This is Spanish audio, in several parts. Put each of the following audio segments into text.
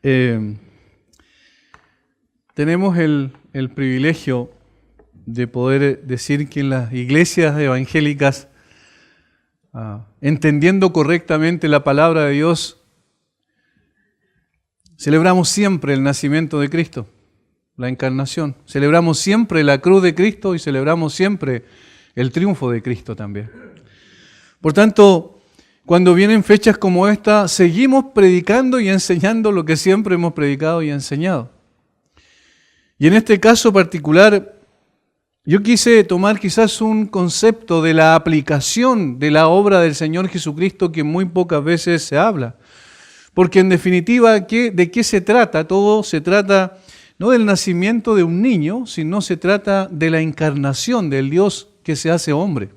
Eh, tenemos el privilegio de poder decir que en las iglesias evangélicas, entendiendo correctamente la palabra de Dios, celebramos siempre el nacimiento de Cristo, la encarnación. Celebramos siempre la cruz de Cristo y celebramos siempre el triunfo de Cristo también. Por tanto, cuando vienen fechas como esta, seguimos predicando y enseñando lo que siempre hemos predicado y enseñado. Y en este caso particular, yo quise tomar quizás un concepto de la aplicación de la obra del Señor Jesucristo que muy pocas veces se habla. Porque en definitiva, ¿de qué se trata? Todo se trata no del nacimiento de un niño, sino se trata de la encarnación del Dios que se hace hombre.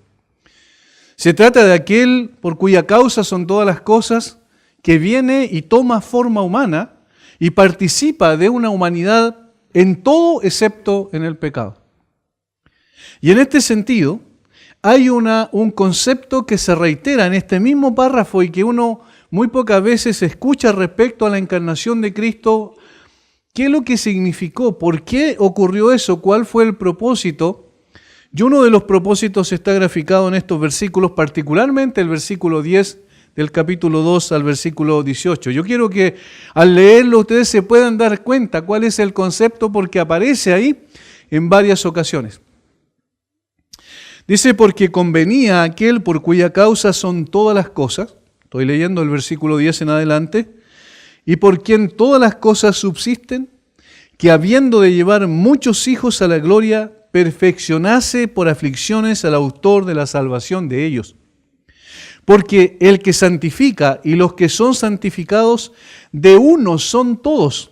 Se trata de aquel por cuya causa son todas las cosas, que viene y toma forma humana y participa de una humanidad en todo excepto en el pecado. Y en este sentido, hay un concepto que se reitera en este mismo párrafo y que uno muy pocas veces escucha respecto a la encarnación de Cristo. ¿Qué es lo que significó? ¿Por qué ocurrió eso? ¿Cuál fue el propósito? Y uno de los propósitos está graficado en estos versículos, particularmente el versículo 10 del capítulo 2 al versículo 18. Yo quiero que al leerlo ustedes se puedan dar cuenta cuál es el concepto porque aparece ahí en varias ocasiones. Dice, porque convenía a aquel por cuya causa son todas las cosas, estoy leyendo el versículo 10 en adelante, y por quien todas las cosas subsisten, que habiendo de llevar muchos hijos a la gloria, perfeccionase por aflicciones al autor de la salvación de ellos. Porque el que santifica y los que son santificados, de uno son todos,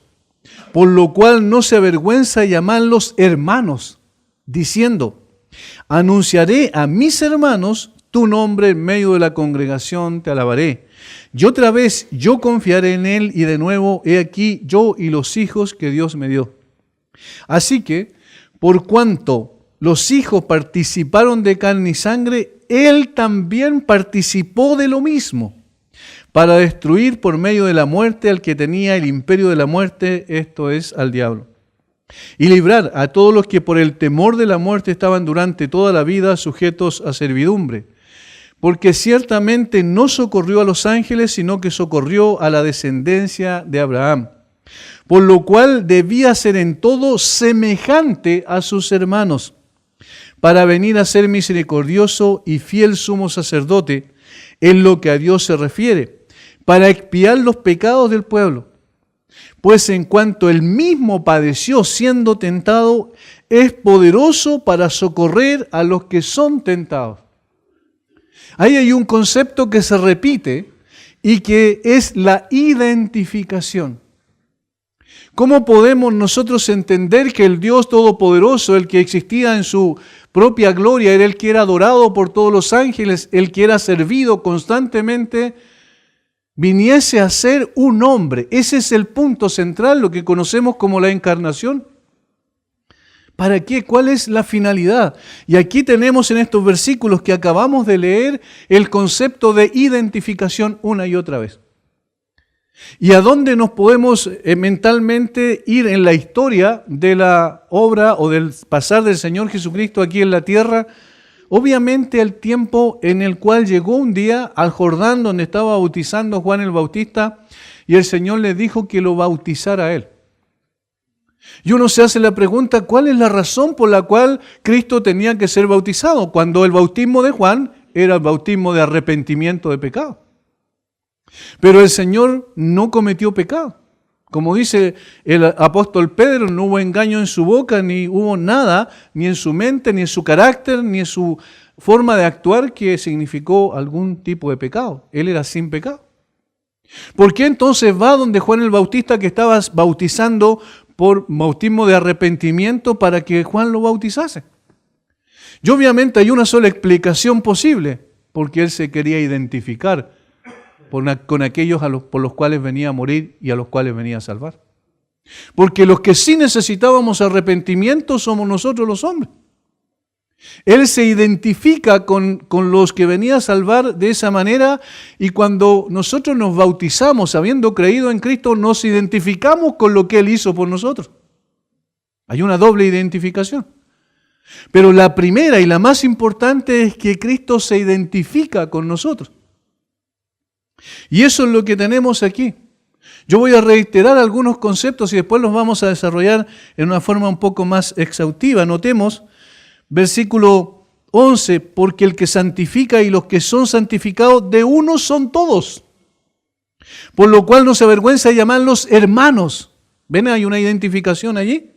por lo cual no se avergüenza llamarlos hermanos, diciendo, anunciaré a mis hermanos tu nombre en medio de la congregación, te alabaré. Y otra vez yo confiaré en él y de nuevo he aquí yo y los hijos que Dios me dio. Así que, por cuanto los hijos participaron de carne y sangre, él también participó de lo mismo, para destruir por medio de la muerte al que tenía el imperio de la muerte, esto es, al diablo, y librar a todos los que por el temor de la muerte estaban durante toda la vida sujetos a servidumbre. Porque ciertamente no socorrió a los ángeles, sino que socorrió a la descendencia de Abraham. Por lo cual debía ser en todo semejante a sus hermanos, para venir a ser misericordioso y fiel sumo sacerdote en lo que a Dios se refiere, para expiar los pecados del pueblo. Pues en cuanto él mismo padeció siendo tentado, es poderoso para socorrer a los que son tentados. Ahí hay un concepto que se repite y que es la identificación. ¿Cómo podemos nosotros entender que el Dios Todopoderoso, el que existía en su propia gloria, era el que era adorado por todos los ángeles, el que era servido constantemente, viniese a ser un hombre? Ese es el punto central, lo que conocemos como la encarnación. ¿Para qué? ¿Cuál es la finalidad? Y aquí tenemos en estos versículos que acabamos de leer el concepto de identificación una y otra vez. ¿Y a dónde nos podemos mentalmente ir en la historia de la obra o del pasar del Señor Jesucristo aquí en la tierra? Obviamente el tiempo en el cual llegó un día al Jordán donde estaba bautizando Juan el Bautista y el Señor le dijo que lo bautizara a él. Y uno se hace la pregunta, ¿cuál es la razón por la cual Cristo tenía que ser bautizado? Cuando el bautismo de Juan era el bautismo de arrepentimiento de pecado. Pero el Señor no cometió pecado. Como dice el apóstol Pedro, no hubo engaño en su boca, ni hubo nada, ni en su mente, ni en su carácter, ni en su forma de actuar que significó algún tipo de pecado. Él era sin pecado. ¿Por qué entonces va donde Juan el Bautista, que estaba bautizando por bautismo de arrepentimiento, para que Juan lo bautizase? Y obviamente hay una sola explicación posible, porque él se quería identificar con aquellos por los cuales venía a morir y a los cuales venía a salvar. Porque los que sí necesitábamos arrepentimiento somos nosotros los hombres. Él se identifica con los que venía a salvar de esa manera, y cuando nosotros nos bautizamos habiendo creído en Cristo, nos identificamos con lo que Él hizo por nosotros. Hay una doble identificación. Pero la primera y la más importante es que Cristo se identifica con nosotros. Y eso es lo que tenemos aquí. Yo voy a reiterar algunos conceptos y después los vamos a desarrollar en una forma un poco más exhaustiva. Notemos versículo 11, porque el que santifica y los que son santificados de uno son todos, por lo cual no se avergüenza de llamarlos hermanos. ¿Ven? Hay una identificación allí.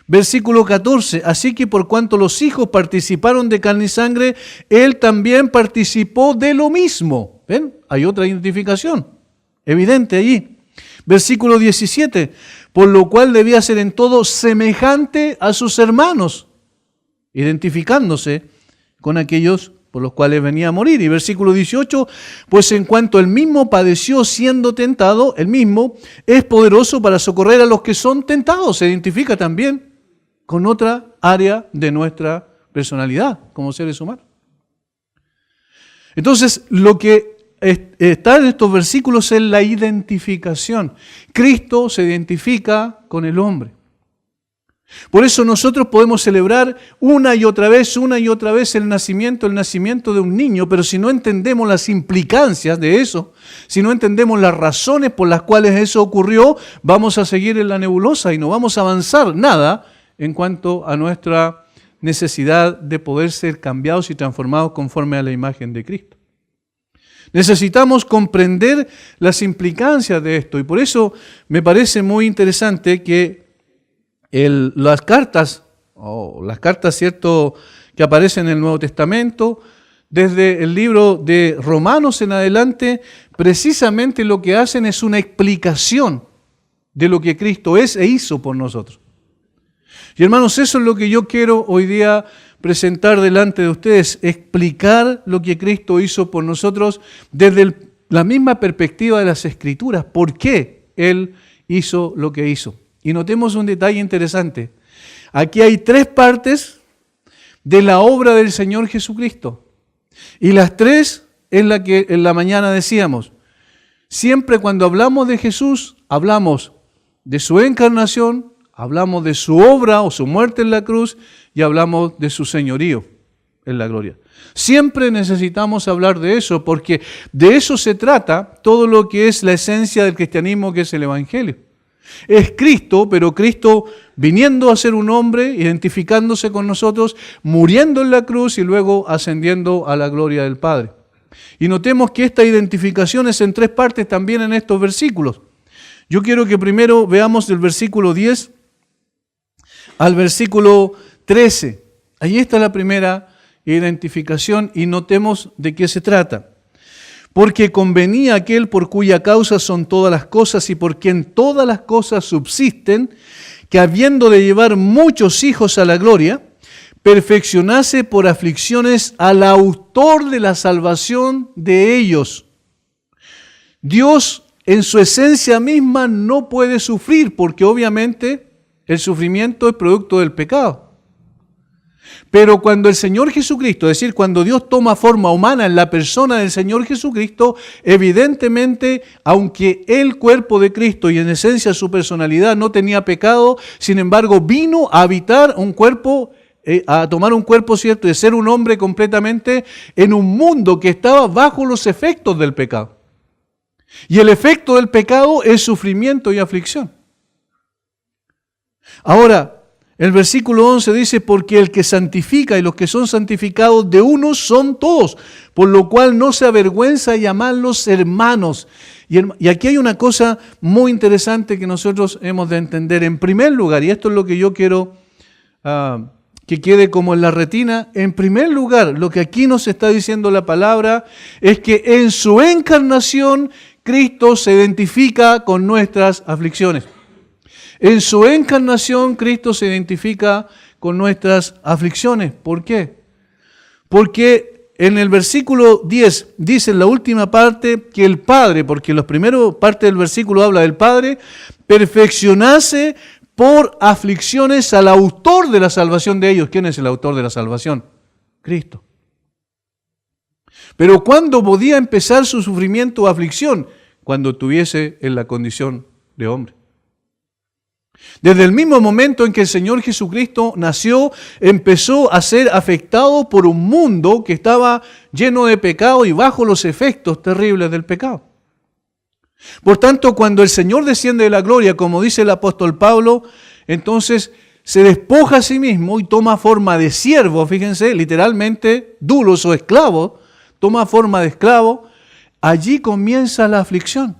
Versículo 14, así que por cuanto los hijos participaron de carne y sangre, Él también participó de lo mismo. ¿Ven? Hay otra identificación evidente allí. Versículo 17, por lo cual debía ser en todo semejante a sus hermanos, identificándose con aquellos por los cuales venía a morir. Y versículo 18, pues en cuanto él mismo padeció siendo tentado, él mismo es poderoso para socorrer a los que son tentados. Se identifica también con otra área de nuestra personalidad como seres humanos. Entonces, lo que está en estos versículos es la identificación. Cristo se identifica con el hombre. Por eso nosotros podemos celebrar una y otra vez el nacimiento de un niño, pero si no entendemos las implicancias de eso, si no entendemos las razones por las cuales eso ocurrió, vamos a seguir en la nebulosa y no vamos a avanzar nada en cuanto a nuestra necesidad de poder ser cambiados y transformados conforme a la imagen de Cristo. Necesitamos comprender las implicancias de esto, y por eso me parece muy interesante que las cartas, ¿cierto?, que aparecen en el Nuevo Testamento, desde el libro de Romanos en adelante, precisamente lo que hacen es una explicación de lo que Cristo es e hizo por nosotros. Y hermanos, eso es lo que yo quiero hoy día presentar delante de ustedes, explicar lo que Cristo hizo por nosotros desde la misma perspectiva de las Escrituras, por qué Él hizo lo que hizo. Y notemos un detalle interesante. Aquí hay 3 partes de la obra del Señor Jesucristo. Y las 3 es la que en la mañana decíamos. Siempre cuando hablamos de Jesús, hablamos de su encarnación, hablamos de su obra o su muerte en la cruz y hablamos de su señorío en la gloria. Siempre necesitamos hablar de eso porque de eso se trata todo lo que es la esencia del cristianismo, que es el Evangelio. Es Cristo, pero Cristo viniendo a ser un hombre, identificándose con nosotros, muriendo en la cruz y luego ascendiendo a la gloria del Padre. Y notemos que esta identificación es en 3 partes también en estos versículos. Yo quiero que primero veamos del versículo 10 al versículo 13. Ahí está la primera identificación y notemos de qué se trata. Porque convenía aquel por cuya causa son todas las cosas y por quien todas las cosas subsisten, que habiendo de llevar muchos hijos a la gloria, perfeccionase por aflicciones al autor de la salvación de ellos. Dios en su esencia misma no puede sufrir, porque obviamente el sufrimiento es producto del pecado. Pero cuando el Señor Jesucristo, es decir, cuando Dios toma forma humana en la persona del Señor Jesucristo, evidentemente, aunque el cuerpo de Cristo y en esencia su personalidad no tenía pecado, sin embargo vino a habitar un cuerpo, a tomar un cuerpo, ¿cierto?, de ser un hombre completamente en un mundo que estaba bajo los efectos del pecado. Y el efecto del pecado es sufrimiento y aflicción. Ahora, el versículo 11 dice, porque el que santifica y los que son santificados de uno son todos, por lo cual no se avergüenza de llamarlos hermanos. Y aquí hay una cosa muy interesante que nosotros hemos de entender. En primer lugar, y esto es lo que yo quiero que quede como en la retina, en primer lugar, lo que aquí nos está diciendo la palabra es que en su encarnación Cristo se identifica con nuestras aflicciones. En su encarnación, Cristo se identifica con nuestras aflicciones. ¿Por qué? Porque en el versículo 10 dice en la última parte que el Padre, porque en la primera parte del versículo habla del Padre, perfeccionase por aflicciones al autor de la salvación de ellos. ¿Quién es el autor de la salvación? Cristo. Pero ¿cuándo podía empezar su sufrimiento o aflicción? Cuando estuviese en la condición de hombre. Desde el mismo momento en que el Señor Jesucristo nació, empezó a ser afectado por un mundo que estaba lleno de pecado y bajo los efectos terribles del pecado. Por tanto, cuando el Señor desciende de la gloria, como dice el apóstol Pablo, entonces se despoja a sí mismo y toma forma de siervo, fíjense, literalmente, dulos o esclavos, toma forma de esclavo. Allí comienza la aflicción.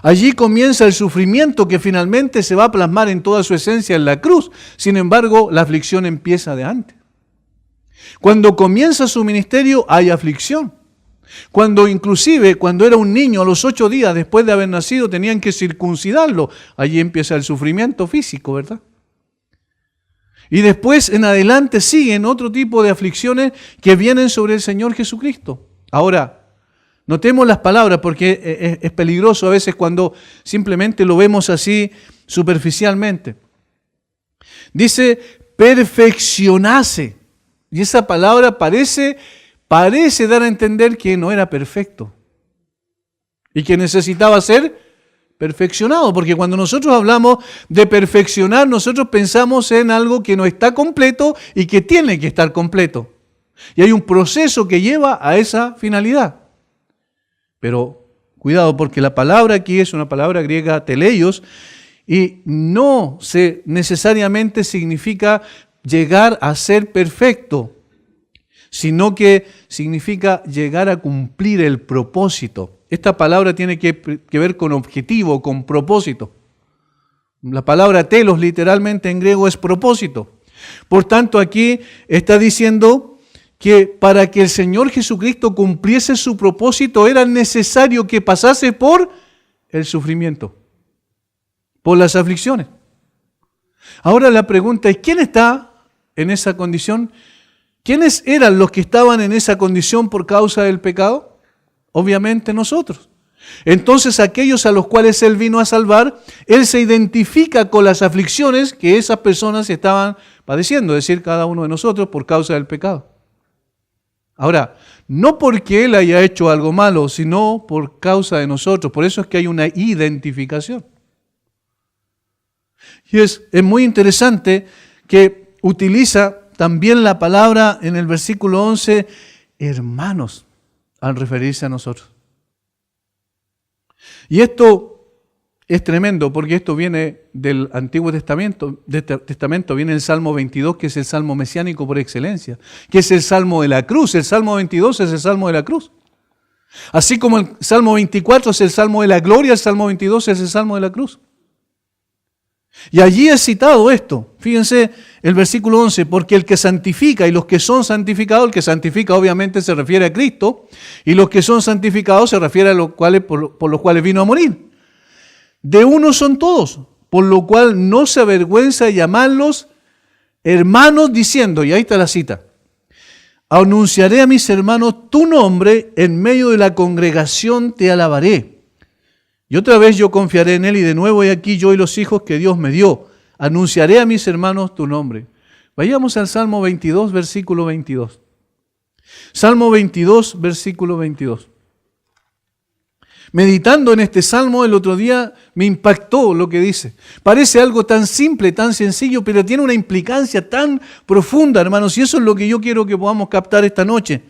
Allí comienza el sufrimiento que finalmente se va a plasmar en toda su esencia en la cruz. Sin embargo, la aflicción empieza de antes. Cuando comienza su ministerio hay aflicción. Cuando era un niño, a los 8 días después de haber nacido, tenían que circuncidarlo. Allí empieza el sufrimiento físico, ¿verdad? Y después en adelante siguen otro tipo de aflicciones que vienen sobre el Señor Jesucristo. Ahora, notemos las palabras porque es peligroso a veces cuando simplemente lo vemos así superficialmente. Dice, perfeccionase. Y esa palabra parece dar a entender que no era perfecto y que necesitaba ser perfeccionado, porque cuando nosotros hablamos de perfeccionar, nosotros pensamos en algo que no está completo y que tiene que estar completo. Y hay un proceso que lleva a esa finalidad. Pero cuidado, porque la palabra aquí es una palabra griega teleios y no necesariamente significa llegar a ser perfecto, sino que significa llegar a cumplir el propósito. Esta palabra tiene que ver con objetivo, con propósito. La palabra telos literalmente en griego es propósito. Por tanto, aquí está diciendo que para que el Señor Jesucristo cumpliese su propósito era necesario que pasase por el sufrimiento, por las aflicciones. Ahora la pregunta es, ¿quién está en esa condición? ¿Quiénes eran los que estaban en esa condición por causa del pecado? Obviamente nosotros. Entonces aquellos a los cuales Él vino a salvar, Él se identifica con las aflicciones que esas personas estaban padeciendo, es decir, cada uno de nosotros por causa del pecado. Ahora, no porque Él haya hecho algo malo, sino por causa de nosotros. Por eso es que hay una identificación. Y es muy interesante que utiliza también la palabra en el versículo 11, hermanos, al referirse a nosotros. Y esto es tremendo porque esto viene del Antiguo Testamento, viene el Salmo 22, que es el Salmo mesiánico por excelencia, que es el Salmo de la cruz. El Salmo 22 es el Salmo de la cruz. Así como el Salmo 24 es el Salmo de la gloria, el Salmo 22 es el Salmo de la cruz. Y allí es citado esto. Fíjense el versículo 11, porque el que santifica y los que son santificados, el que santifica obviamente se refiere a Cristo, y los que son santificados se refiere a los cuales, por los cuales vino a morir. De uno son todos, por lo cual no se avergüenza de llamarlos hermanos diciendo, y ahí está la cita, anunciaré a mis hermanos tu nombre, en medio de la congregación te alabaré. Y otra vez yo confiaré en Él y de nuevo he aquí yo y los hijos que Dios me dio. Anunciaré a mis hermanos tu nombre. Vayamos al Salmo 22, versículo 22. Salmo 22, versículo 22. Meditando en este salmo el otro día me impactó lo que dice. Parece algo tan simple, tan sencillo, pero tiene una implicancia tan profunda, hermanos, y eso es lo que yo quiero que podamos captar esta noche.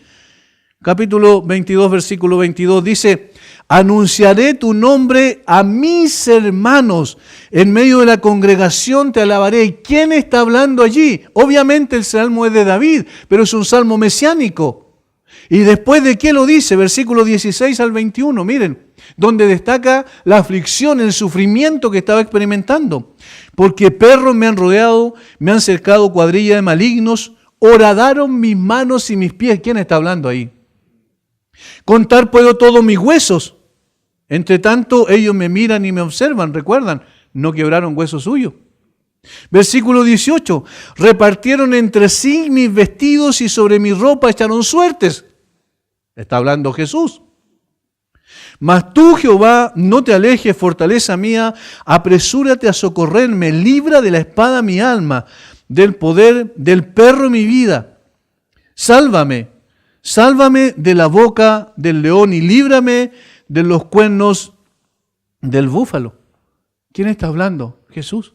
Capítulo 22, versículo 22 dice, anunciaré tu nombre a mis hermanos, en medio de la congregación te alabaré. ¿Y quién está hablando allí? Obviamente el salmo es de David, pero es un salmo mesiánico. Y después de qué lo dice, versículo 16 al 21, miren, donde destaca la aflicción, el sufrimiento que estaba experimentando. Porque perros me han rodeado, me han cercado cuadrilla de malignos, horadaron mis manos y mis pies. ¿Quién está hablando ahí? Contar puedo todos mis huesos. Entre tanto, ellos me miran y me observan. ¿Recuerdan? No quebraron hueso suyo. Versículo 18. Repartieron entre sí mis vestidos y sobre mi ropa echaron suertes. Está hablando Jesús. Mas tú, Jehová, no te alejes, fortaleza mía, apresúrate a socorrerme, libra de la espada mi alma, del poder del perro mi vida. Sálvame, sálvame de la boca del león y líbrame de los cuernos del búfalo. ¿Quién está hablando? Jesús.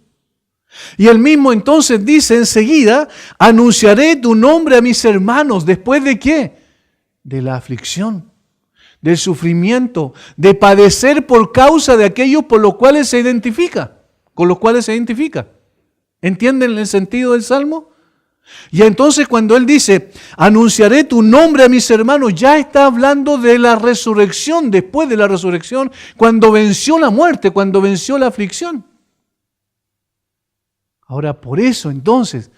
Y él mismo entonces dice enseguida, anunciaré tu nombre a mis hermanos. ¿Después de qué? De la aflicción, del sufrimiento, de padecer por causa de aquellos por los cuales se identifica, con los cuales se identifica. ¿Entienden el sentido del Salmo? Y entonces cuando él dice, anunciaré tu nombre a mis hermanos, ya está hablando de la resurrección, después de la resurrección, cuando venció la muerte, cuando venció la aflicción. Ahora, por eso entonces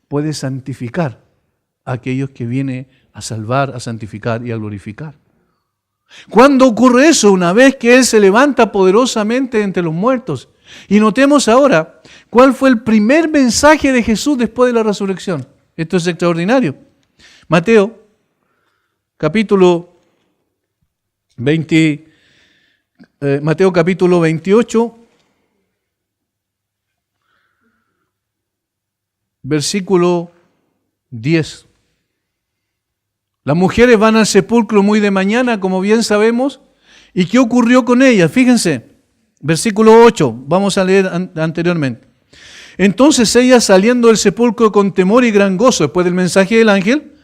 puede santificar a aquellos que viene a salvar, a santificar y a glorificar. ¿Cuándo ocurre eso? Una vez que Él se levanta poderosamente entre los muertos. Y notemos ahora cuál fue el primer mensaje de Jesús después de la resurrección. Esto es extraordinario. Mateo, capítulo 28, versículo 10. Las mujeres van al sepulcro muy de mañana, como bien sabemos. ¿Y qué ocurrió con ellas? Fíjense, versículo 8, vamos a leer anteriormente. Entonces ellas, saliendo del sepulcro con temor y gran gozo, después del mensaje del ángel,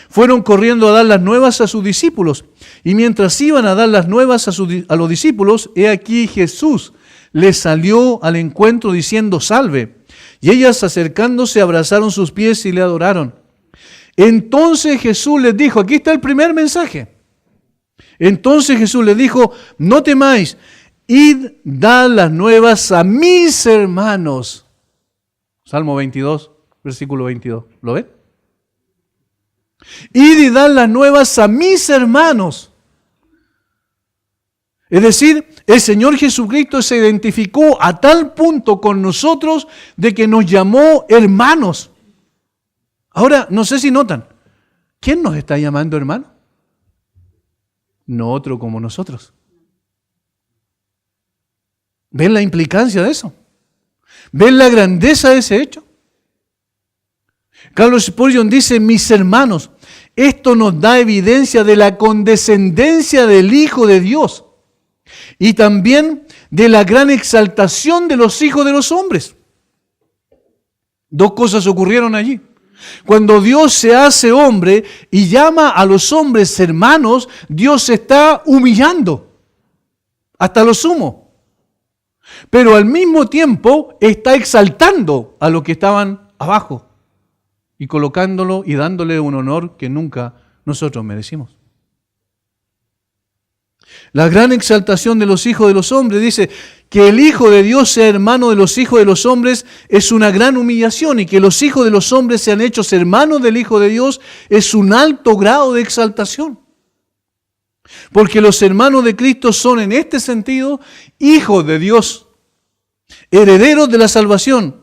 fueron corriendo a dar las nuevas a sus discípulos. Y mientras iban a dar las nuevas a los discípulos, he aquí Jesús les salió al encuentro diciendo, salve. Y ellas, acercándose, abrazaron sus pies y le adoraron. Entonces Jesús les dijo, aquí está el primer mensaje. Entonces Jesús les dijo, no temáis, id, dad las nuevas a mis hermanos. Salmo 22, versículo 22. ¿Lo ven? Id y dad las nuevas a mis hermanos. Es decir, el Señor Jesucristo se identificó a tal punto con nosotros de que nos llamó hermanos. Ahora, no sé si notan, ¿quién nos está llamando hermano? No otro como nosotros. ¿Ven la implicancia de eso? ¿Ven la grandeza de ese hecho? Carlos Spurgeon dice, mis hermanos, esto nos da evidencia de la condescendencia del Hijo de Dios y también de la gran exaltación de los hijos de los hombres. Dos cosas ocurrieron allí. Cuando Dios se hace hombre y llama a los hombres hermanos, Dios se está humillando hasta lo sumo. Pero al mismo tiempo está exaltando a los que estaban abajo y colocándolo y dándole un honor que nunca nosotros merecimos. La gran exaltación de los hijos de los hombres dice que el Hijo de Dios sea hermano de los hijos de los hombres es una gran humillación, y que los hijos de los hombres sean hechos hermanos del Hijo de Dios es un alto grado de exaltación. Porque los hermanos de Cristo son en este sentido hijos de Dios, herederos de la salvación,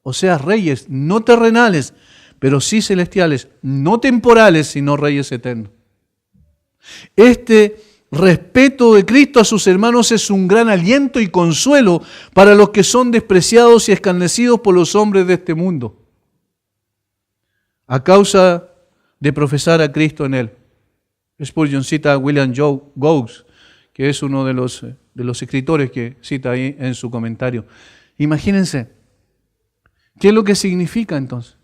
o sea, reyes no terrenales, pero sí celestiales, no temporales, sino reyes eternos. Este respeto de Cristo a sus hermanos es un gran aliento y consuelo para los que son despreciados y escarnecidos por los hombres de este mundo, a causa de profesar a Cristo en él. Spurgeon cita a William Gough, que es uno de los escritores que cita ahí en su comentario. Imagínense, ¿qué es lo que significa entonces?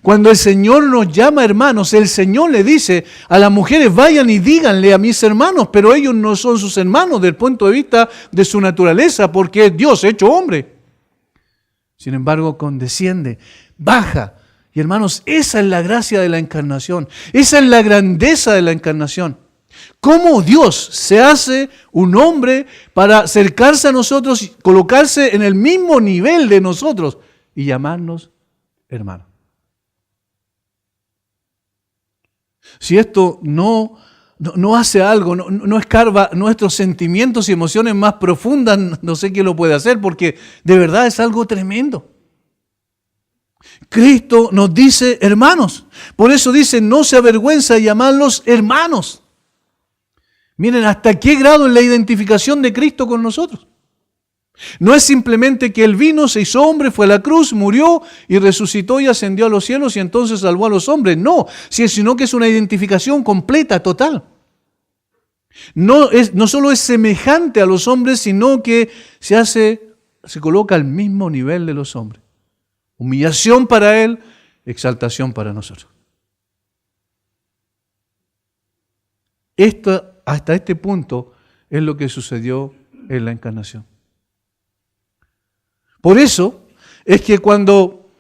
Cuando el Señor nos llama hermanos, el Señor le dice a las mujeres, vayan y díganle a mis hermanos, pero ellos no son sus hermanos desde el punto de vista de su naturaleza, porque es Dios hecho hombre. Sin embargo, condesciende, baja. Y hermanos, esa es la gracia de la encarnación, esa es la grandeza de la encarnación. Cómo Dios se hace un hombre para acercarse a nosotros y colocarse en el mismo nivel de nosotros y llamarnos hermanos. Si esto no hace algo, no escarba nuestros sentimientos y emociones más profundas, no sé quién lo puede hacer, porque de verdad es algo tremendo. Cristo nos dice hermanos. Por eso dice, no se avergüenza de llamarlos hermanos. Miren hasta qué grado es la identificación de Cristo con nosotros. No es simplemente que Él vino, se hizo hombre, fue a la cruz, murió y resucitó y ascendió a los cielos y entonces salvó a los hombres. No, sino que es una identificación completa, total. No solo es semejante a los hombres, sino que se coloca al mismo nivel de los hombres. Humillación para Él, exaltación para nosotros. Hasta este punto es lo que sucedió en la encarnación. Por eso es que cuando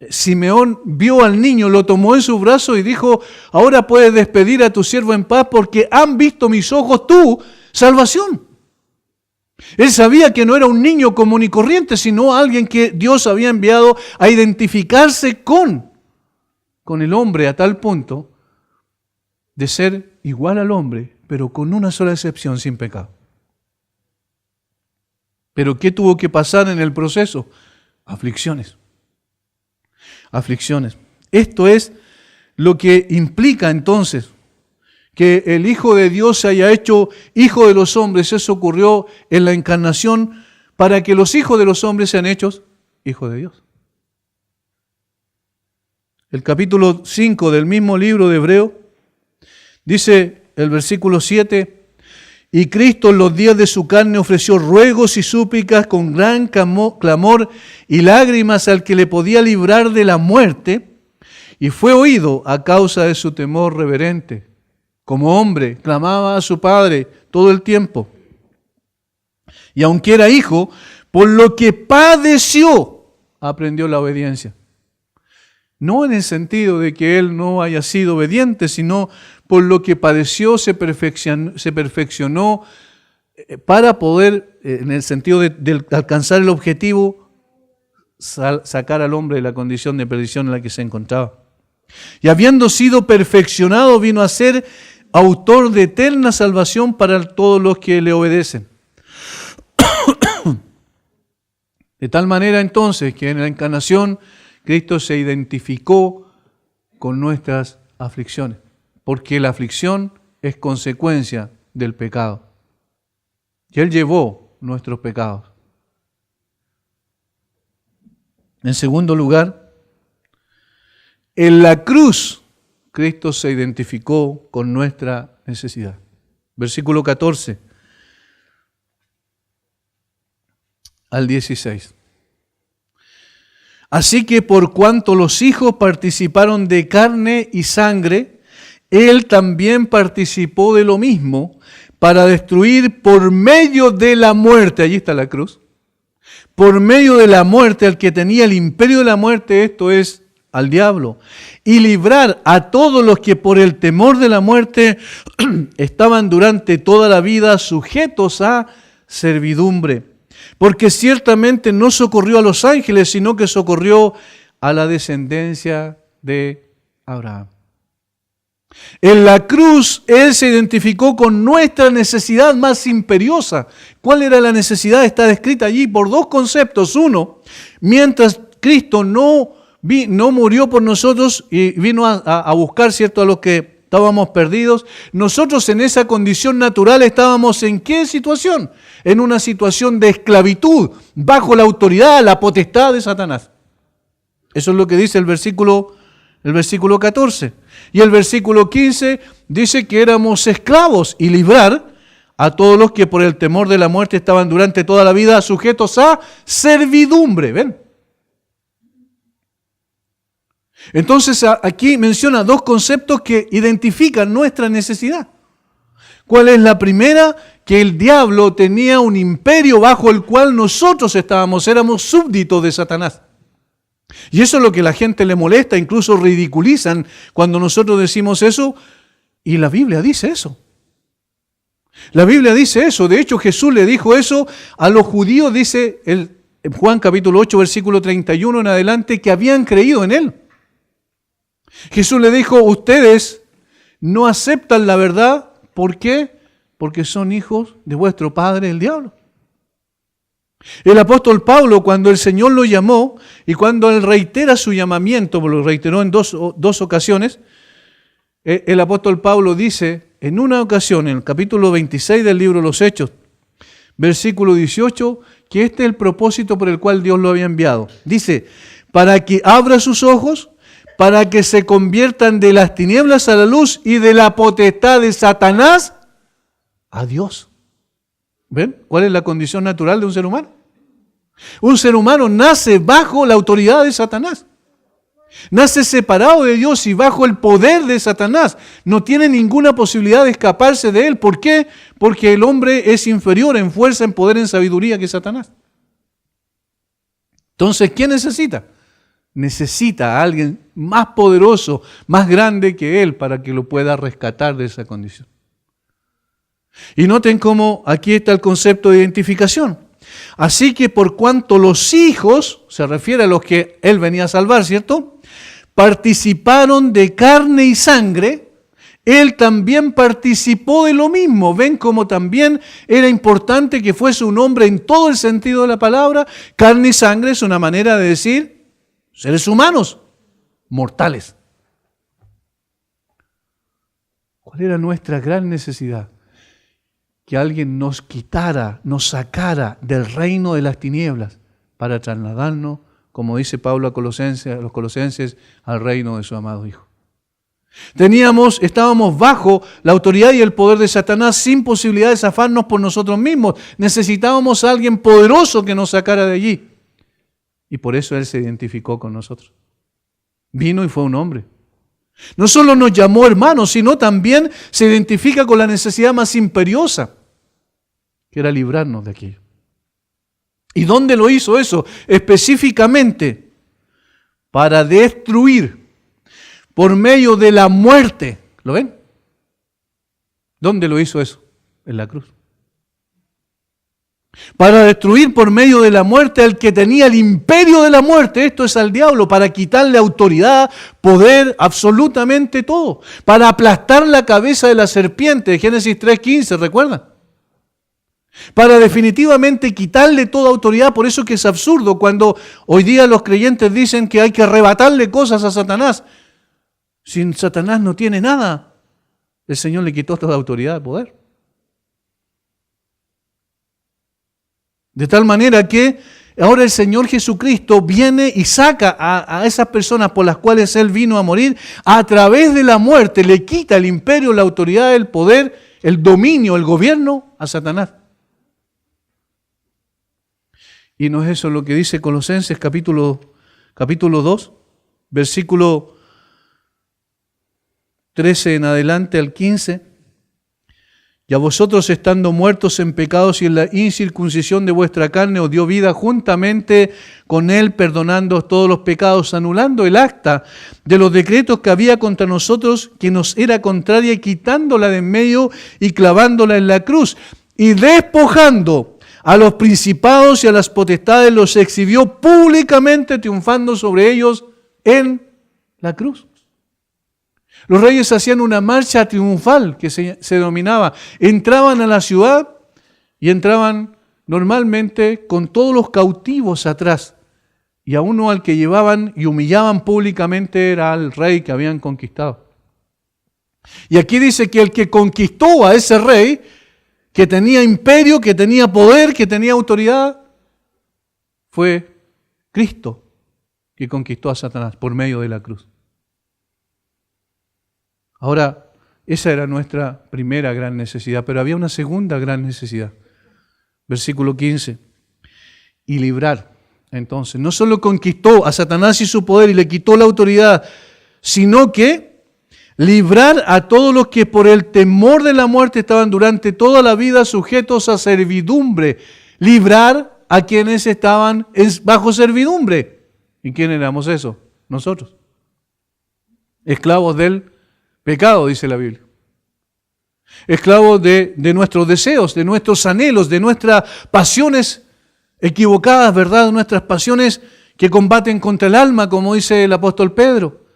Simeón vio al niño, lo tomó en su brazo y dijo: ahora puedes despedir a tu siervo en paz porque han visto mis ojos tu salvación. Él sabía que no era un niño común y corriente, sino alguien que Dios había enviado a identificarse con el hombre a tal punto de ser igual al hombre, pero con una sola excepción, sin pecado. ¿Pero qué tuvo que pasar en el proceso? Aflicciones. Aflicciones. Esto es lo que implica entonces que el Hijo de Dios se haya hecho Hijo de los hombres. Eso ocurrió en la encarnación para que los hijos de los hombres sean hechos hijos de Dios. El capítulo 5 del mismo libro de Hebreo dice el versículo 7: y Cristo en los días de su carne ofreció ruegos y súplicas con gran clamor y lágrimas al que le podía librar de la muerte, y fue oído a causa de su temor reverente. Como hombre, clamaba a su Padre todo el tiempo. Y aunque era hijo, por lo que padeció, aprendió la obediencia. No en el sentido de que él no haya sido obediente, sino por lo que padeció se perfeccionó para poder, en el sentido de alcanzar el objetivo, sacar al hombre de la condición de perdición en la que se encontraba. Y habiendo sido perfeccionado, vino a ser autor de eterna salvación para todos los que le obedecen. De tal manera entonces que en la encarnación Cristo se identificó con nuestras aflicciones, porque la aflicción es consecuencia del pecado. Y Él llevó nuestros pecados. En segundo lugar, en la cruz Cristo se identificó con nuestra necesidad. Versículo 14 al 16. Así que por cuanto los hijos participaron de carne y sangre, Él también participó de lo mismo para destruir por medio de la muerte, allí está la cruz, por medio de la muerte al que tenía el imperio de la muerte, esto es, al diablo, y librar a todos los que por el temor de la muerte estaban durante toda la vida sujetos a servidumbre. Porque ciertamente no socorrió a los ángeles, sino que socorrió a la descendencia de Abraham. En la cruz Él se identificó con nuestra necesidad más imperiosa. ¿Cuál era la necesidad? Está descrita allí por dos conceptos. Uno, mientras Cristo no murió por nosotros y vino a buscar, ¿cierto?, a los que estábamos perdidos, nosotros en esa condición natural estábamos ¿en qué situación? En una situación de esclavitud, bajo la autoridad, la potestad de Satanás. Eso es lo que dice el versículo 14. Y el versículo 15 dice que éramos esclavos y librar a todos los que por el temor de la muerte estaban durante toda la vida sujetos a servidumbre. ¿Ven? Entonces aquí menciona dos conceptos que identifican nuestra necesidad. ¿Cuál es la primera? Que el diablo tenía un imperio bajo el cual nosotros éramos súbditos de Satanás. Y eso es lo que a la gente le molesta, incluso ridiculizan cuando nosotros decimos eso, y la Biblia dice eso. La Biblia dice eso, de hecho Jesús le dijo eso a los judíos, dice en Juan capítulo 8, versículo 31 en adelante, que habían creído en Él. Jesús le dijo, ustedes no aceptan la verdad, ¿por qué? Porque son hijos de vuestro padre el diablo. El apóstol Pablo, cuando el Señor lo llamó y cuando Él reitera su llamamiento, lo reiteró en dos ocasiones, El apóstol Pablo dice en una ocasión, en el capítulo 26 del libro de los Hechos, versículo 18, que este es el propósito por el cual Dios lo había enviado. Dice, para que abra sus ojos, para que se conviertan de las tinieblas a la luz y de la potestad de Satanás a Dios. ¿Ven? ¿Cuál es la condición natural de un ser humano? Un ser humano nace bajo la autoridad de Satanás. Nace separado de Dios y bajo el poder de Satanás. No tiene ninguna posibilidad de escaparse de él. ¿Por qué? Porque el hombre es inferior en fuerza, en poder, en sabiduría que Satanás. Entonces, ¿qué necesita? Necesita a alguien más poderoso, más grande que él para que lo pueda rescatar de esa condición. Y noten cómo aquí está el concepto de identificación. Así que por cuanto los hijos, se refiere a los que él venía a salvar, ¿cierto? Participaron de carne y sangre, él también participó de lo mismo. Ven cómo también era importante que fuese un hombre en todo el sentido de la palabra. Carne y sangre es una manera de decir seres humanos, mortales. ¿Cuál era nuestra gran necesidad? Que alguien nos quitara, nos sacara del reino de las tinieblas para trasladarnos, como dice Pablo a los colosenses, al reino de su amado Hijo. Estábamos bajo la autoridad y el poder de Satanás sin posibilidad de zafarnos por nosotros mismos. Necesitábamos a alguien poderoso que nos sacara de allí. Y por eso Él se identificó con nosotros. Vino y fue un hombre. No solo nos llamó hermanos, sino también se identifica con la necesidad más imperiosa, que era librarnos de aquello. ¿Y dónde lo hizo eso? Específicamente para destruir por medio de la muerte. ¿Lo ven? ¿Dónde lo hizo eso? En la cruz. Para destruir por medio de la muerte al que tenía el imperio de la muerte, esto es al diablo, para quitarle autoridad, poder, absolutamente todo, para aplastar la cabeza de la serpiente, de Génesis 3:15, ¿recuerdan? Para definitivamente quitarle toda autoridad. Por eso que es absurdo cuando hoy día los creyentes dicen que hay que arrebatarle cosas a Satanás. Si Satanás no tiene nada, el Señor le quitó toda autoridad de poder. De tal manera que ahora el Señor Jesucristo viene y saca a esas personas por las cuales Él vino a morir, a través de la muerte, le quita el imperio, la autoridad, el poder, el dominio, el gobierno a Satanás. Y no es eso lo que dice Colosenses capítulo 2, versículo 13 en adelante al 15. Y a vosotros, estando muertos en pecados y en la incircuncisión de vuestra carne, os dio vida juntamente con Él, perdonando todos los pecados, anulando el acta de los decretos que había contra nosotros, que nos era contraria, y quitándola de en medio y clavándola en la cruz. Y despojando a los principados y a las potestades, los exhibió públicamente, triunfando sobre ellos en la cruz. Los reyes hacían una marcha triunfal que se denominaba. Entraban a la ciudad y entraban normalmente con todos los cautivos atrás. Y a uno al que llevaban y humillaban públicamente era al rey que habían conquistado. Y aquí dice que el que conquistó a ese rey, que tenía imperio, que tenía poder, que tenía autoridad, fue Cristo, que conquistó a Satanás por medio de la cruz. Ahora, esa era nuestra primera gran necesidad, pero había una segunda gran necesidad. Versículo 15. Y librar. Entonces, no solo conquistó a Satanás y su poder y le quitó la autoridad, sino que librar a todos los que por el temor de la muerte estaban durante toda la vida sujetos a servidumbre. Librar a quienes estaban bajo servidumbre. ¿Y quién éramos eso? Nosotros. Esclavos del pecado, dice la Biblia. Esclavos de nuestros deseos, de nuestros anhelos, de nuestras pasiones equivocadas, ¿verdad? Nuestras pasiones que combaten contra el alma, como dice el apóstol Pedro.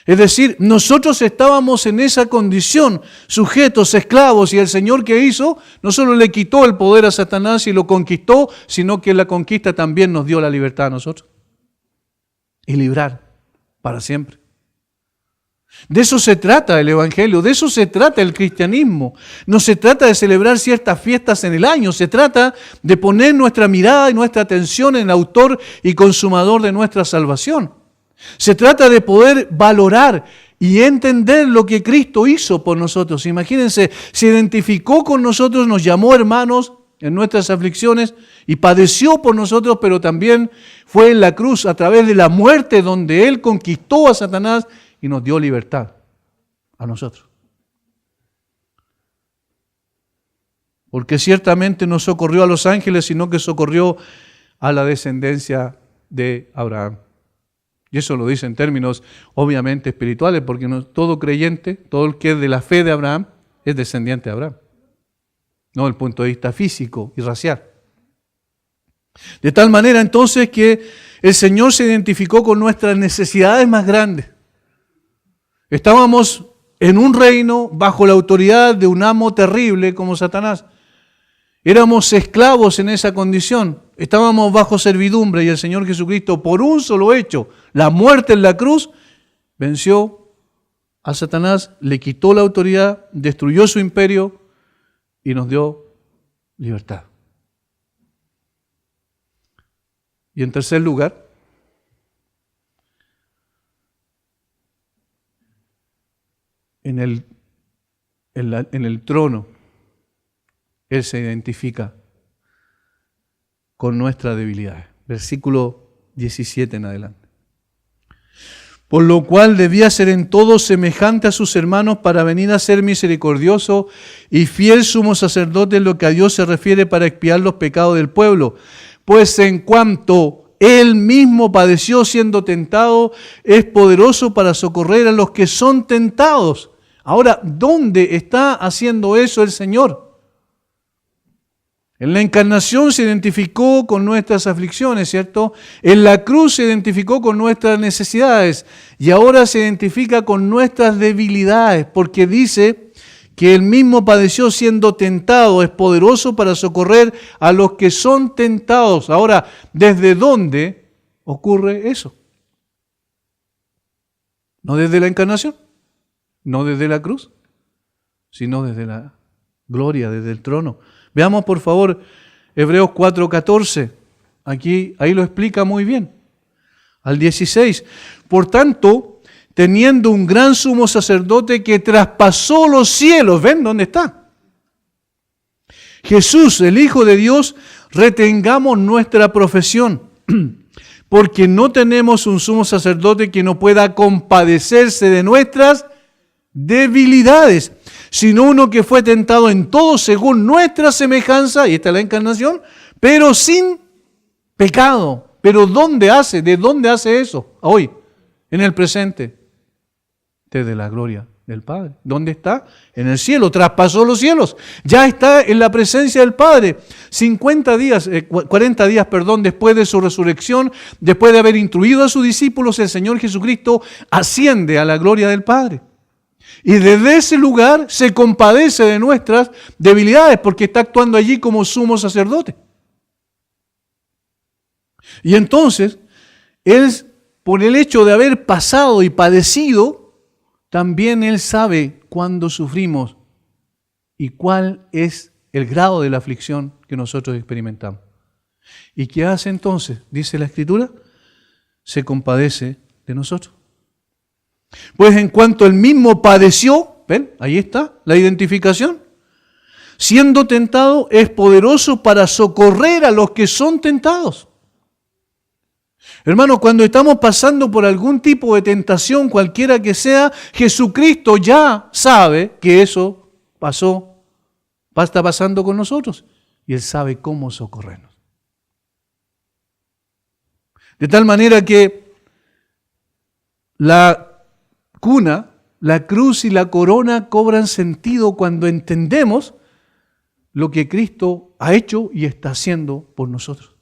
Es decir, nosotros estábamos en esa condición, sujetos, esclavos, y el Señor, ¿qué hizo? No solo le quitó el poder a Satanás y lo conquistó, sino que la conquista también nos dio la libertad a nosotros. Y librar para siempre. De eso se trata el Evangelio, de eso se trata el cristianismo. No se trata de celebrar ciertas fiestas en el año, se trata de poner nuestra mirada y nuestra atención en el autor y consumador de nuestra salvación. Se trata de poder valorar y entender lo que Cristo hizo por nosotros. Imagínense, se identificó con nosotros, nos llamó hermanos en nuestras aflicciones y padeció por nosotros, pero también fue en la cruz a través de la muerte donde Él conquistó a Satanás y nos dio libertad a nosotros. Porque ciertamente no socorrió a los ángeles, sino que socorrió a la descendencia de Abraham. Y eso lo dice en términos obviamente espirituales, porque todo creyente, todo el que es de la fe de Abraham, es descendiente de Abraham. No desde el punto de vista físico y racial. De tal manera entonces que el Señor se identificó con nuestras necesidades más grandes. Estábamos en un reino bajo la autoridad de un amo terrible como Satanás. Éramos esclavos en esa condición. Estábamos bajo servidumbre y el Señor Jesucristo, por un solo hecho, la muerte en la cruz, venció a Satanás, le quitó la autoridad, destruyó su imperio y nos dio libertad. Y en tercer lugar, en el trono, Él se identifica con nuestra debilidad. Versículo 17 en adelante. Por lo cual debía ser en todo semejante a sus hermanos para venir a ser misericordioso y fiel sumo sacerdote en lo que a Dios se refiere para expiar los pecados del pueblo. Pues en cuanto Él mismo padeció siendo tentado, es poderoso para socorrer a los que son tentados. Ahora, ¿dónde está haciendo eso el Señor? En la encarnación se identificó con nuestras aflicciones, ¿cierto? En la cruz se identificó con nuestras necesidades y ahora se identifica con nuestras debilidades, porque dice que Él mismo padeció siendo tentado, es poderoso para socorrer a los que son tentados. Ahora, ¿desde dónde ocurre eso? No desde la encarnación, no desde la cruz, sino desde la gloria, desde el trono. Veamos por favor Hebreos 4:14, ahí lo explica muy bien. Al 16, por tanto, teniendo un gran sumo sacerdote que traspasó los cielos, ¿ven dónde está? Jesús, el Hijo de Dios, retengamos nuestra profesión, porque no tenemos un sumo sacerdote que no pueda compadecerse de nuestras debilidades, sino uno que fue tentado en todo según nuestra semejanza, y esta es la encarnación, pero sin pecado. Pero ¿de dónde hace eso? Hoy, en el presente, desde la gloria del Padre. ¿Dónde está? En el cielo, traspasó los cielos, ya está en la presencia del Padre. 40 días después de su resurrección, después de haber instruido a sus discípulos, el Señor Jesucristo asciende a la gloria del Padre. Y desde ese lugar se compadece de nuestras debilidades porque está actuando allí como sumo sacerdote. Y entonces, Él, por el hecho de haber pasado y padecido, también Él sabe cuándo sufrimos y cuál es el grado de la aflicción que nosotros experimentamos. ¿Y qué hace entonces? Dice la Escritura, se compadece de nosotros. Pues en cuanto Él mismo padeció, ¿ven? Ahí está la identificación. Siendo tentado, es poderoso para socorrer a los que son tentados. Hermanos, cuando estamos pasando por algún tipo de tentación, cualquiera que sea, Jesucristo ya sabe que eso está pasando con nosotros. Y Él sabe cómo socorrernos. De tal manera que la cuna, la cruz y la corona cobran sentido cuando entendemos lo que Cristo ha hecho y está haciendo por nosotros.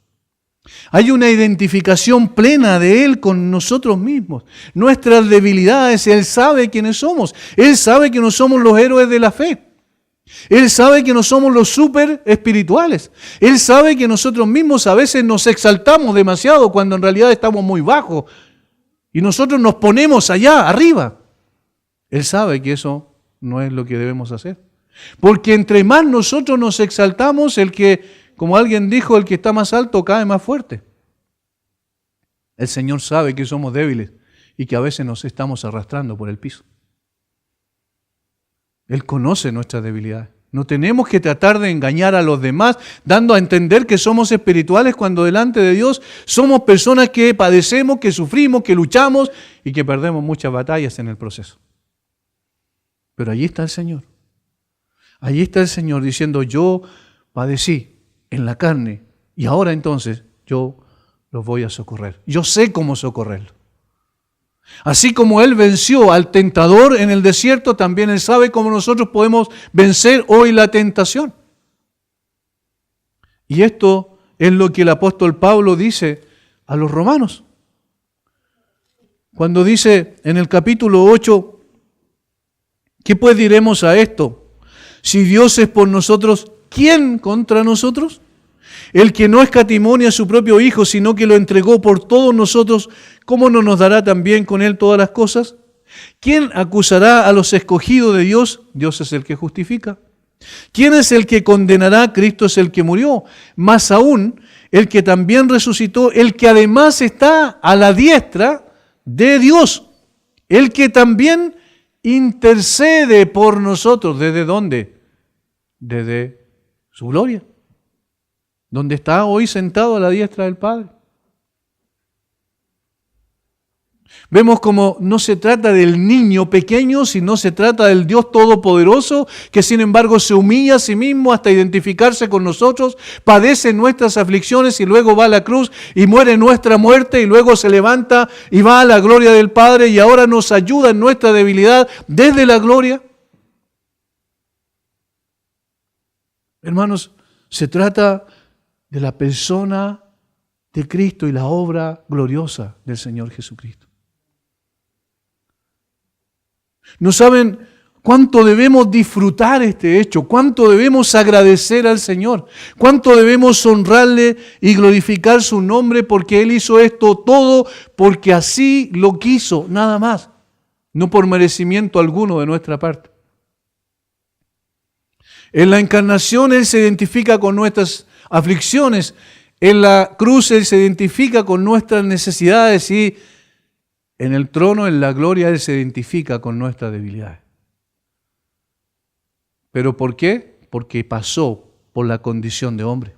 Hay una identificación plena de Él con nosotros mismos. Nuestras debilidades, Él sabe quiénes somos. Él sabe que no somos los héroes de la fe. Él sabe que no somos los súper espirituales. Él sabe que nosotros mismos a veces nos exaltamos demasiado cuando en realidad estamos muy bajos. Y nosotros nos ponemos allá, arriba. Él sabe que eso no es lo que debemos hacer. Porque entre más nosotros nos exaltamos, el que, como alguien dijo, el que está más alto cae más fuerte. El Señor sabe que somos débiles y que a veces nos estamos arrastrando por el piso. Él conoce nuestras debilidades. No tenemos que tratar de engañar a los demás, dando a entender que somos espirituales cuando delante de Dios somos personas que padecemos, que sufrimos, que luchamos y que perdemos muchas batallas en el proceso. Pero allí está el Señor. Allí está el Señor diciendo, yo padecí en la carne y ahora entonces yo los voy a socorrer. Yo sé cómo socorrerlos. Así como Él venció al tentador en el desierto, también Él sabe cómo nosotros podemos vencer hoy la tentación. Y esto es lo que el apóstol Pablo dice a los romanos. Cuando dice en el capítulo 8, ¿qué pues diremos a esto? Si Dios es por nosotros, ¿quién contra nosotros? El que no escatimó a su propio Hijo, sino que lo entregó por todos nosotros, ¿cómo no nos dará también con Él todas las cosas? ¿Quién acusará a los escogidos de Dios? Dios es el que justifica. ¿Quién es el que condenará? Cristo es el que murió. Más aún, el que también resucitó, el que además está a la diestra de Dios, el que también intercede por nosotros. ¿Desde dónde? Desde su gloria, donde está hoy sentado a la diestra del Padre. Vemos como no se trata del niño pequeño, sino se trata del Dios Todopoderoso, que sin embargo se humilla a sí mismo hasta identificarse con nosotros, padece nuestras aflicciones y luego va a la cruz y muere nuestra muerte y luego se levanta y va a la gloria del Padre y ahora nos ayuda en nuestra debilidad desde la gloria. Hermanos, se trata de la persona de Cristo y la obra gloriosa del Señor Jesucristo. No saben cuánto debemos disfrutar este hecho, cuánto debemos agradecer al Señor, cuánto debemos honrarle y glorificar su nombre porque Él hizo esto todo porque así lo quiso, nada más, no por merecimiento alguno de nuestra parte. En la encarnación Él se identifica con nuestras aflicciones, en la cruz Él se identifica con nuestras necesidades y en el trono, en la gloria, Él se identifica con nuestras debilidades. ¿Pero por qué? Porque pasó por la condición de hombre.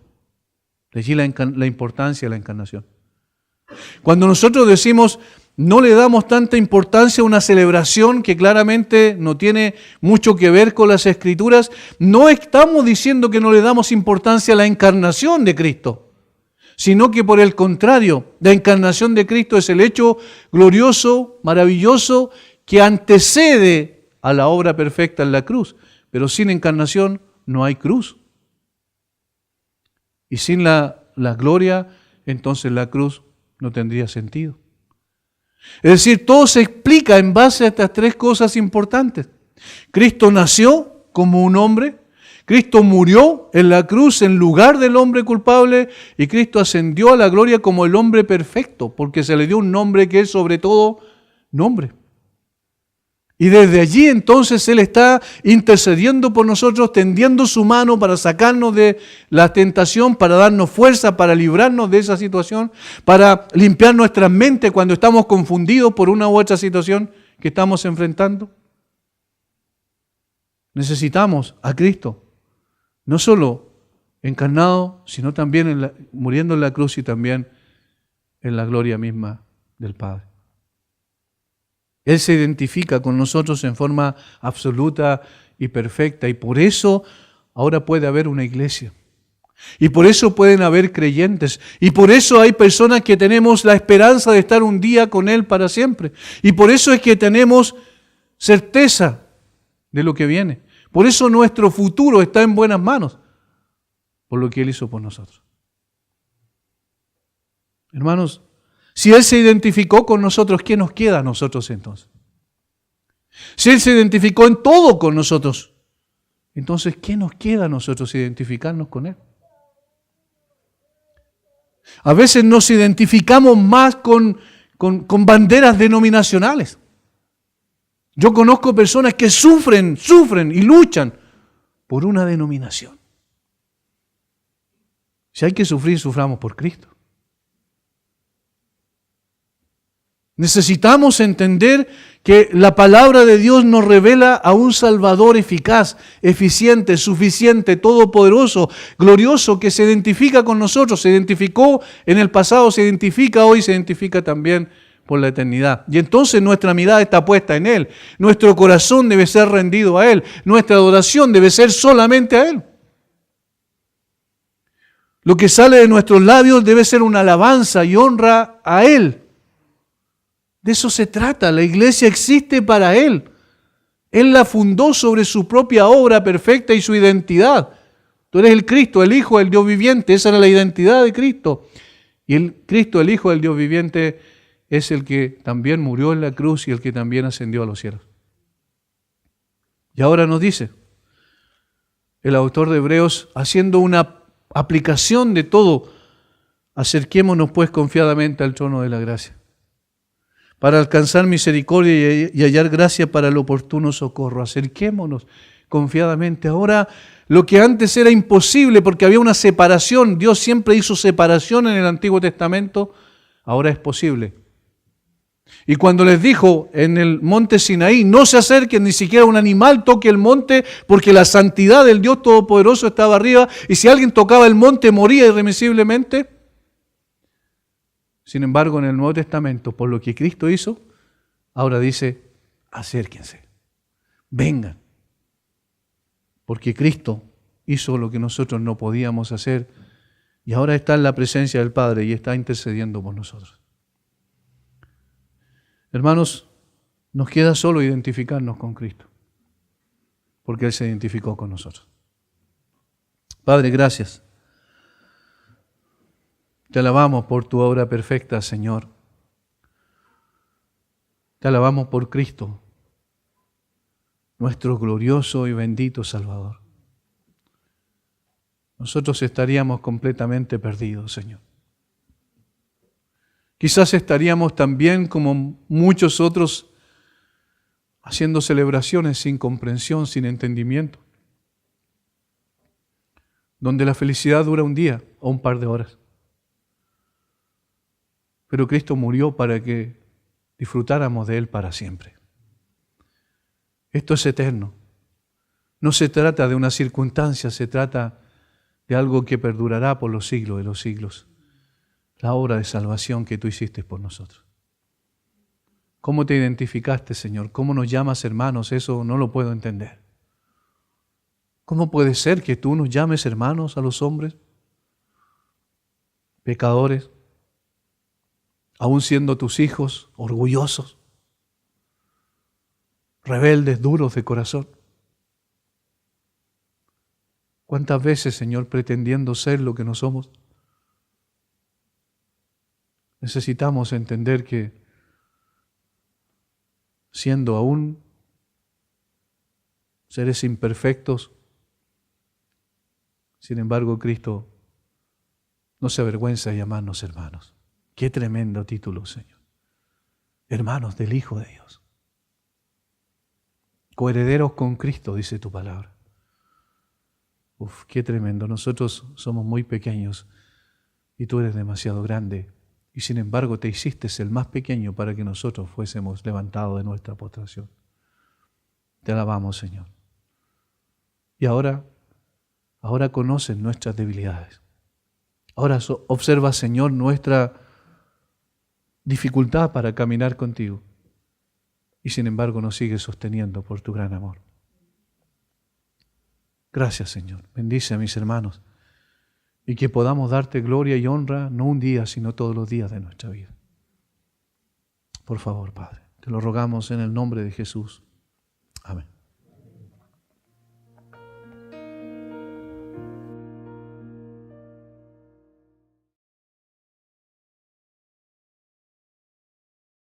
De allí la importancia de la encarnación. Cuando nosotros decimos, no le damos tanta importancia a una celebración que claramente no tiene mucho que ver con las Escrituras, no estamos diciendo que no le damos importancia a la encarnación de Cristo, sino que por el contrario, la encarnación de Cristo es el hecho glorioso, maravilloso, que antecede a la obra perfecta en la cruz. Pero sin encarnación no hay cruz. Y sin la gloria, entonces la cruz no tendría sentido. Es decir, todo se explica en base a estas tres cosas importantes. Cristo nació como un hombre, Cristo murió en la cruz en lugar del hombre culpable y Cristo ascendió a la gloria como el hombre perfecto, porque se le dio un nombre que es sobre todo nombre. Y desde allí entonces Él está intercediendo por nosotros, tendiendo su mano para sacarnos de la tentación, para darnos fuerza, para librarnos de esa situación, para limpiar nuestra mente cuando estamos confundidos por una u otra situación que estamos enfrentando. Necesitamos a Cristo, no solo encarnado, sino también muriendo en la cruz y también en la gloria misma del Padre. Él se identifica con nosotros en forma absoluta y perfecta y por eso ahora puede haber una iglesia. Y por eso pueden haber creyentes. Y por eso hay personas que tenemos la esperanza de estar un día con Él para siempre. Y por eso es que tenemos certeza de lo que viene. Por eso nuestro futuro está en buenas manos, por lo que Él hizo por nosotros. Hermanos, si Él se identificó con nosotros, ¿qué nos queda a nosotros entonces? Si Él se identificó en todo con nosotros, entonces ¿qué nos queda a nosotros identificarnos con Él? A veces nos identificamos más con banderas denominacionales. Yo conozco personas que sufren y luchan por una denominación. Si hay que sufrir, suframos por Cristo. Necesitamos entender que la palabra de Dios nos revela a un Salvador eficaz, eficiente, suficiente, todopoderoso, glorioso, que se identifica con nosotros, se identificó en el pasado, se identifica hoy, se identifica también por la eternidad. Y entonces nuestra mirada está puesta en Él, nuestro corazón debe ser rendido a Él, nuestra adoración debe ser solamente a Él. Lo que sale de nuestros labios debe ser una alabanza y honra a Él. De eso se trata, la iglesia existe para Él. Él la fundó sobre su propia obra perfecta y su identidad. Tú eres el Cristo, el Hijo del Dios viviente, esa era la identidad de Cristo. Y el Cristo, el Hijo del Dios viviente, es el que también murió en la cruz y el que también ascendió a los cielos. Y ahora nos dice el autor de Hebreos, haciendo una aplicación de todo, acerquémonos pues confiadamente al trono de la gracia, para alcanzar misericordia y hallar gracia para el oportuno socorro. Acerquémonos confiadamente. Ahora, lo que antes era imposible porque había una separación, Dios siempre hizo separación en el Antiguo Testamento, ahora es posible. Y cuando les dijo en el monte Sinaí, no se acerquen, ni siquiera un animal toque el monte, porque la santidad del Dios Todopoderoso estaba arriba, y si alguien tocaba el monte moría irremisiblemente. Sin embargo, en el Nuevo Testamento, por lo que Cristo hizo, ahora dice, acérquense, vengan. Porque Cristo hizo lo que nosotros no podíamos hacer y ahora está en la presencia del Padre y está intercediendo por nosotros. Hermanos, nos queda solo identificarnos con Cristo, porque Él se identificó con nosotros. Padre, gracias. Te alabamos por tu obra perfecta, Señor. Te alabamos por Cristo, nuestro glorioso y bendito Salvador. Nosotros estaríamos completamente perdidos, Señor. Quizás estaríamos también como muchos otros haciendo celebraciones sin comprensión, sin entendimiento, donde la felicidad dura un día o un par de horas. Pero Cristo murió para que disfrutáramos de Él para siempre. Esto es eterno. No se trata de una circunstancia, se trata de algo que perdurará por los siglos de los siglos. La obra de salvación que tú hiciste por nosotros. ¿Cómo te identificaste, Señor? ¿Cómo nos llamas hermanos? Eso no lo puedo entender. ¿Cómo puede ser que tú nos llames hermanos a los hombres? Pecadores, aún siendo tus hijos, orgullosos, rebeldes, duros de corazón. ¿Cuántas veces, Señor, pretendiendo ser lo que no somos? Necesitamos entender que, siendo aún seres imperfectos, sin embargo, Cristo no se avergüenza de llamarnos hermanos. Qué tremendo título, Señor. Hermanos del Hijo de Dios. Coherederos con Cristo, dice tu palabra. Uf, qué tremendo. Nosotros somos muy pequeños y tú eres demasiado grande. Y sin embargo te hiciste el más pequeño para que nosotros fuésemos levantados de nuestra postración. Te alabamos, Señor. Y ahora conoces nuestras debilidades. Ahora observa, Señor, nuestra dificultad para caminar contigo. Y sin embargo nos sigues sosteniendo por tu gran amor. Gracias, Señor. Bendice a mis hermanos. Y que podamos darte gloria y honra, no un día, sino todos los días de nuestra vida. Por favor, Padre, te lo rogamos en el nombre de Jesús. Amén.